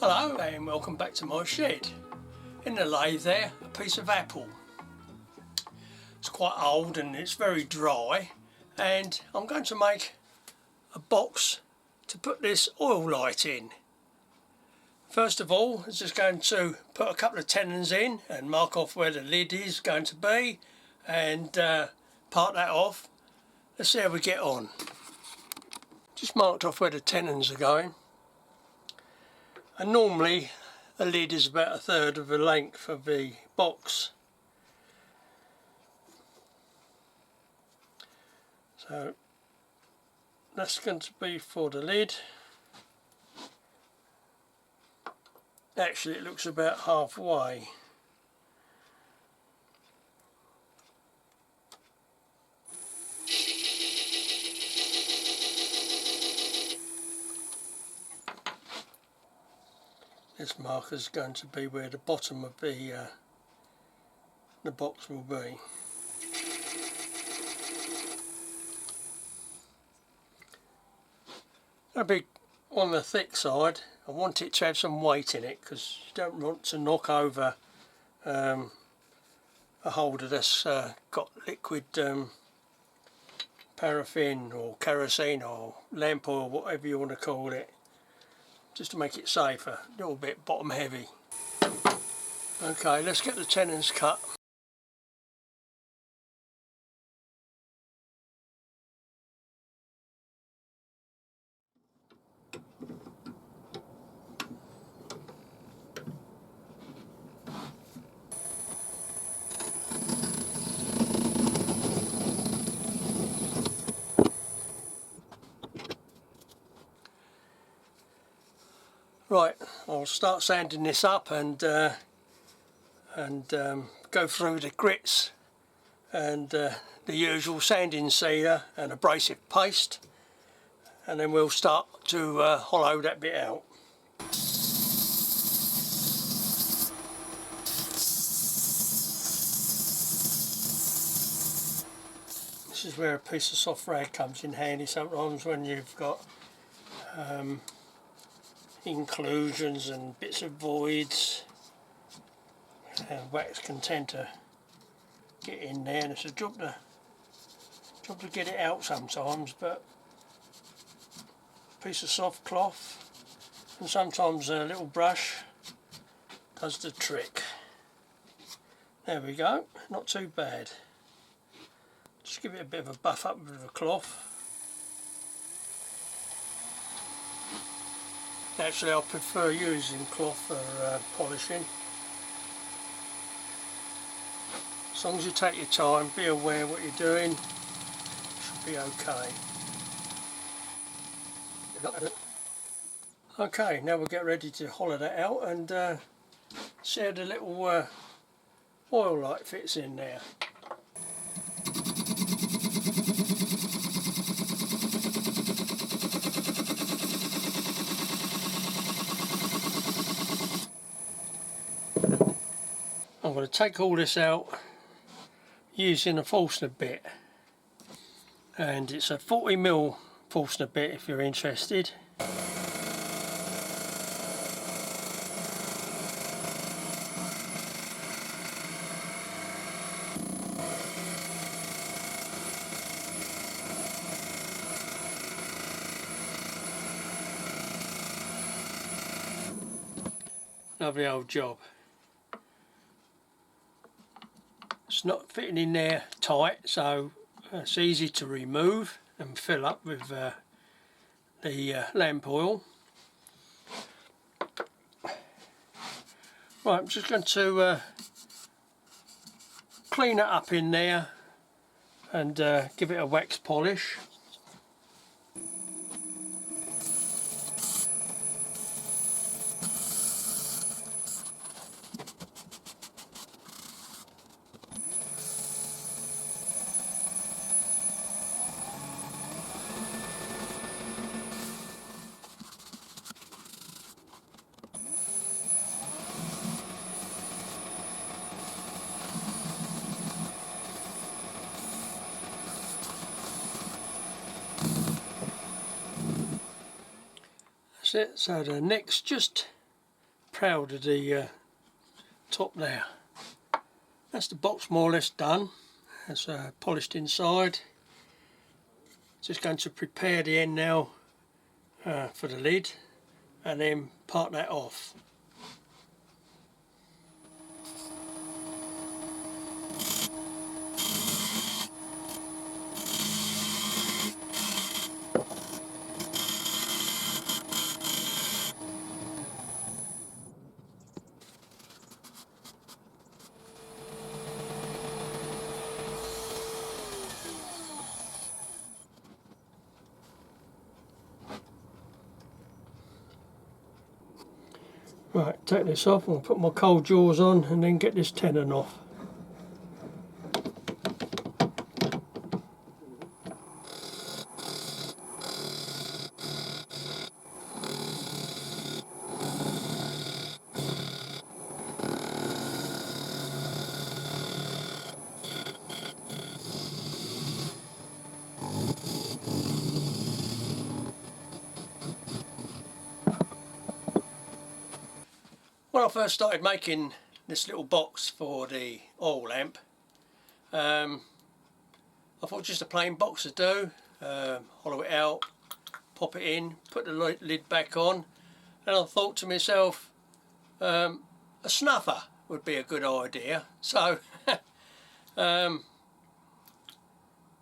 Hello and welcome back to my shed. In the lathe there, a piece of apple. It's quite old and it's very dry, and I'm going to make a box to put this oil light in. First of all, I'm just going to put a couple of tenons in and mark off where the lid is going to be and part that off. Let's see how we get on. Just marked off where the tenons are going. And normally a lid is about 1/3 of the length of the box. So that's going to be for the lid. Actually it looks about halfway. This marker is going to be where the bottom of the box will be. It'll be on the thick side. I want it to have some weight in it because you don't want to knock over a holder that's got liquid paraffin or kerosene or lamp oil, whatever you want to call it, just to make it safer. A little bit bottom heavy. Okay, let's get the tenons cut. Right, I'll start sanding this up and go through the grits and the usual sanding sealer and abrasive paste, and then we'll start to hollow that bit out. This is where a piece of soft rag comes in handy sometimes when you've got inclusions and bits of voids. Wax can tend to get in there, and it's a job to get it out sometimes, but a piece of soft cloth and sometimes a little brush does the trick. There we go, not too bad. Just give it a bit of a buff up with a cloth. Actually, I prefer using cloth for polishing. As long as you take your time, be aware what you're doing, should be okay. Okay, now we'll get ready to hollow that out and see how the little oil light fits in there. I'm going to take all this out using a Forstner bit, and it's a 40mm Forstner bit if you're interested. Lovely old job. It's not fitting in there tight, so it's easy to remove and fill up with the lamp oil. Right, I'm just going to clean it up in there and give it a wax polish. That's it. So the nick's just proud of the top there. That's the box more or less done. It's polished inside. Just going to prepare the end now for the lid and then part that off. Right, take this off and put my cold jaws on and then get this tenon off. When I first started making this little box for the oil lamp, I thought just a plain box would do. Hollow it out, pop it in, put the lid back on, and I thought to myself, a snuffer would be a good idea. So what I'm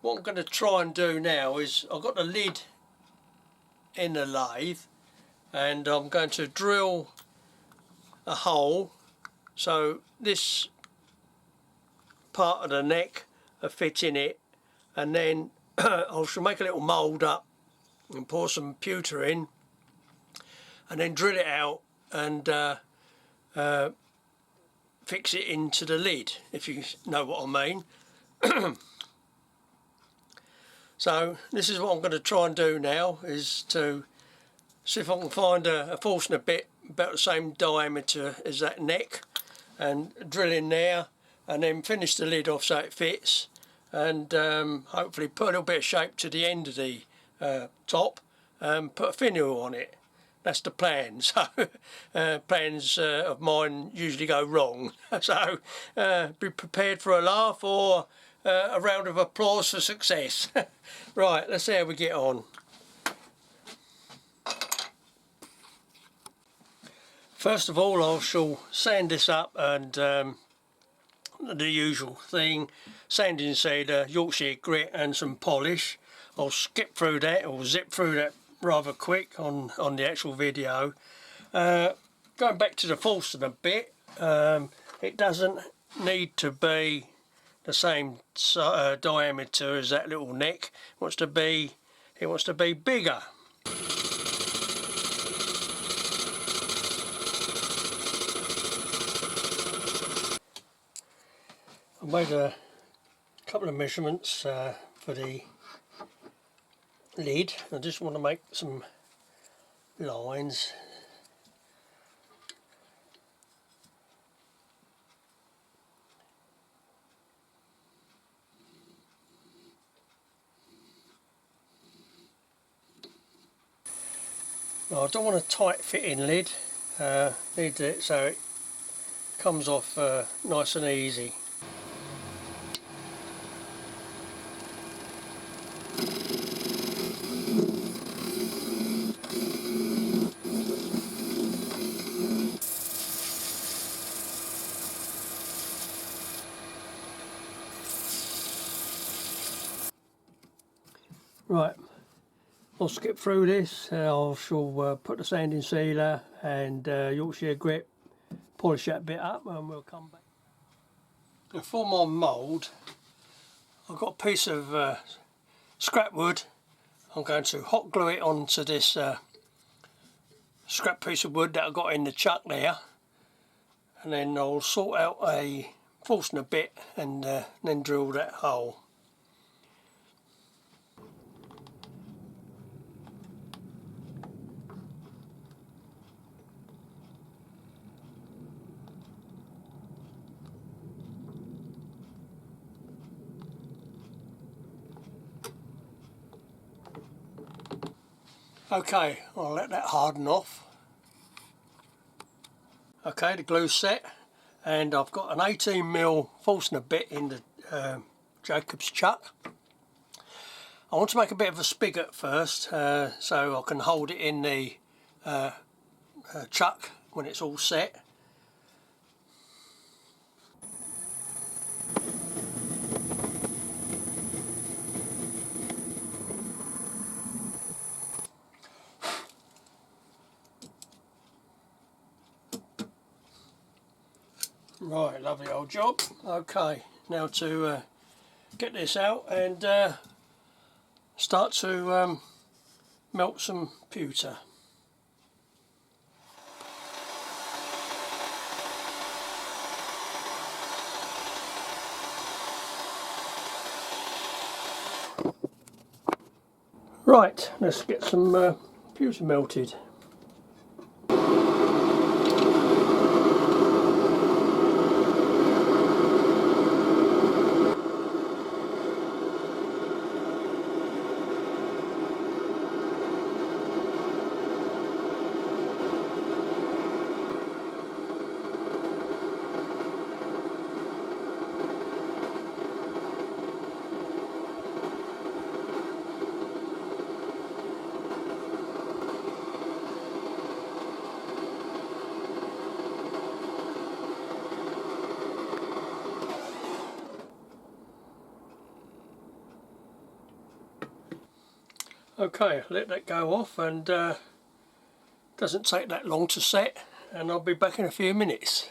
going to try and do now is I've got the lid in the lathe and I'm going to drill a hole so this part of the neck will fit in it, and then I shall make a little mould up and pour some pewter in and then drill it out and fix it into the lid, if you know what I mean. So this is what I'm going to try and do now, is to see if I can find a Forstner bit about the same diameter as that neck and drill in there and then finish the lid off so it fits, and hopefully put a little bit of shape to the end of the top and put a finial on it. That's the plan. So plans of mine usually go wrong. So be prepared for a laugh or a round of applause for success. Right, let's see how we get on. First of all, I shall sand this up and the usual thing, sanding sealer, Yorkshire grit and some polish. I'll skip through that or zip through that rather quick on the actual video. Going back to the Forstner a bit, it doesn't need to be the same diameter as that little neck. It wants to be bigger. I made a couple of measurements for the lid. I just want to make some lines. Now, I don't want a tight fitting lid, need it so it comes off nice and easy. Right, I'll skip through this. I shall put the sanding sealer and Yorkshire grit, polish that bit up, and we'll come back. Now for my mould, I've got a piece of scrap wood. I'm going to hot glue it onto this scrap piece of wood that I got in the chuck there, and then I'll sort out a Forstner bit and then drill that hole. Okay, I'll let that harden off. Okay, the glue's set, and I've got an 18mm Forstner bit in the Jacob's chuck. I want to make a bit of a spigot first, so I can hold it in the chuck when it's all set. Right, lovely old job. Okay, now to get this out and start to melt some pewter. Right, let's get some pewter melted. Okay, let that go off, and doesn't take that long to set, and I'll be back in a few minutes.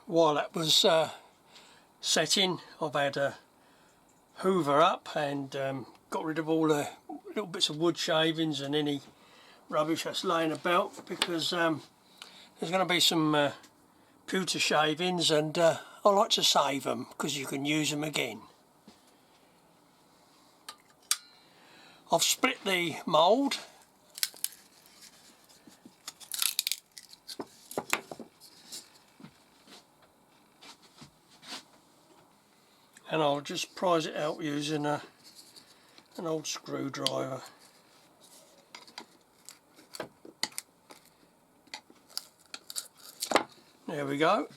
While that was setting, I've had a hoover up and got rid of all the little bits of wood shavings and any rubbish that's laying about, because there's going to be some pewter shavings, and I like to save them because you can use them again. I've split the mould, and I'll just prise it out using an old screwdriver. There we go.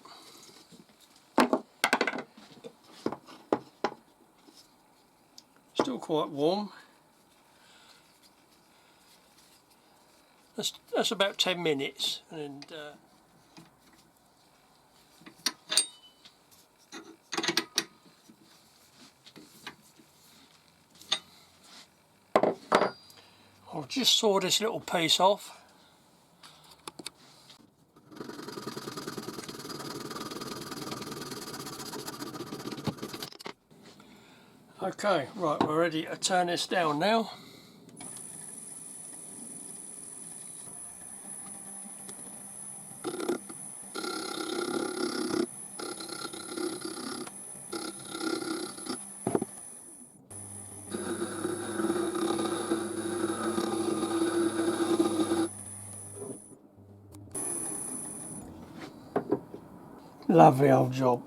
Still quite warm. That's about 10 minutes, and I'll just saw this little piece off. Okay, right, we're ready to turn this down now. Lovely old job.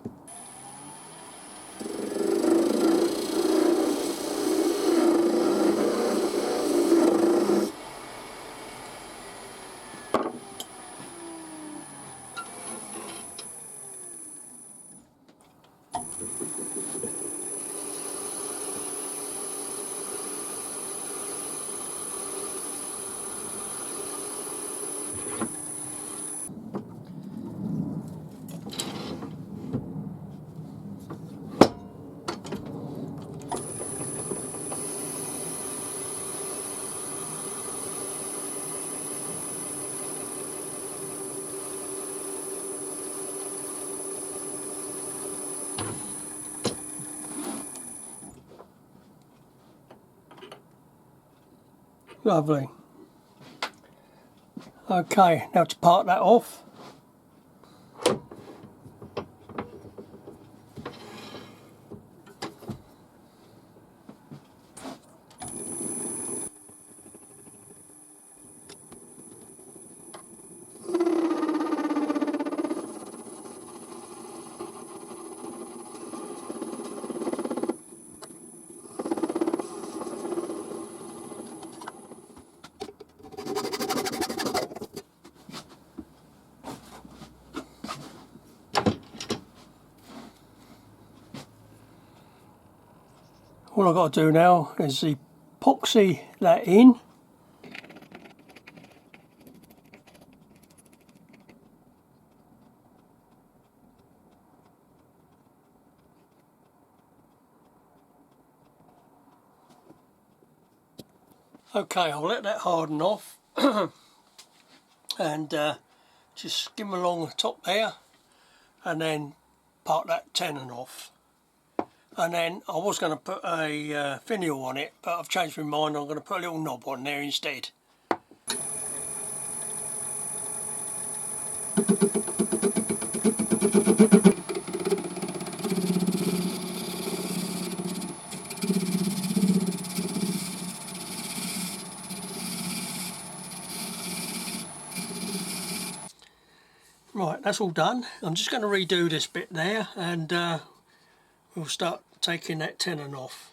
Lovely. Okay, now to part that off. All I've got to do now is epoxy that in. Okay, I'll let that harden off and just skim along the top there and then part that tenon off. And then I was going to put a finial on it, but I've changed my mind. I'm going to put a little knob on there instead. Right, that's all done. I'm just going to redo this bit there and we'll start taking that tenon off.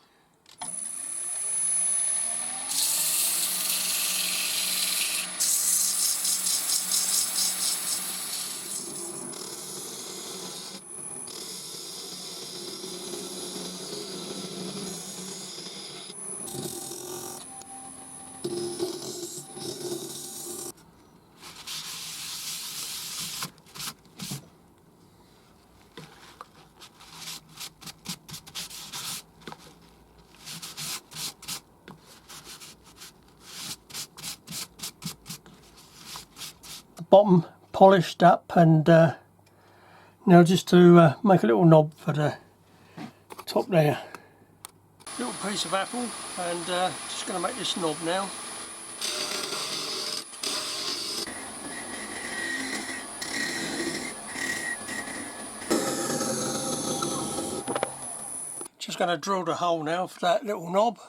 Bottom polished up, and now just to make a little knob for the top there. Little piece of apple, and just going to make this knob now. Just going to drill the hole now for that little knob.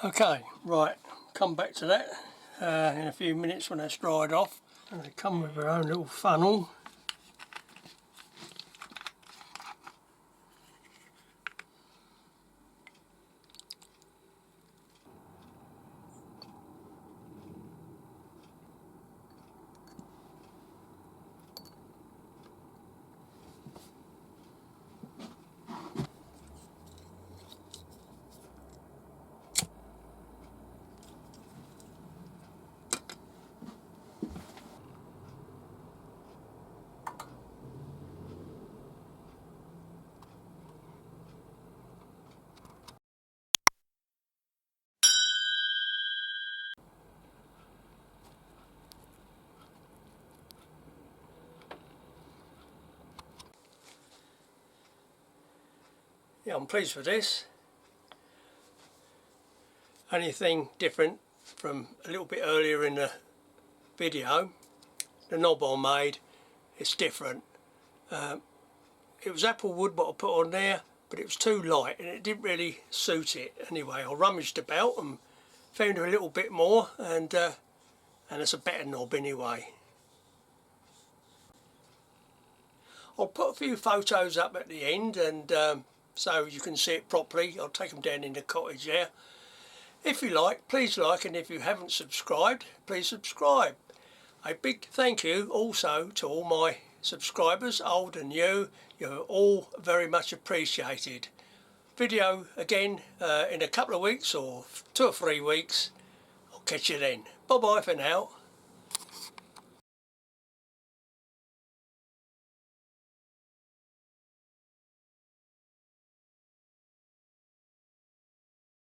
Okay, right, come back to that in a few minutes when that's dried off. And they come with their own little funnel. Yeah, I'm pleased with this. Only thing different from a little bit earlier in the video, the knob I made, it's different. It was apple wood what I put on there, but it was too light and it didn't really suit it. Anyway, I rummaged about and found a little bit more, and it's a better knob anyway. I'll put a few photos up at the end, and so you can see it properly. I'll take them down in the cottage there. If you like, please like, and if you haven't subscribed, please subscribe. A big thank you also to all my subscribers, old and new. You're all very much appreciated. Video again in a couple of weeks or 2 or 3 weeks. I'll catch you then. Bye bye for now.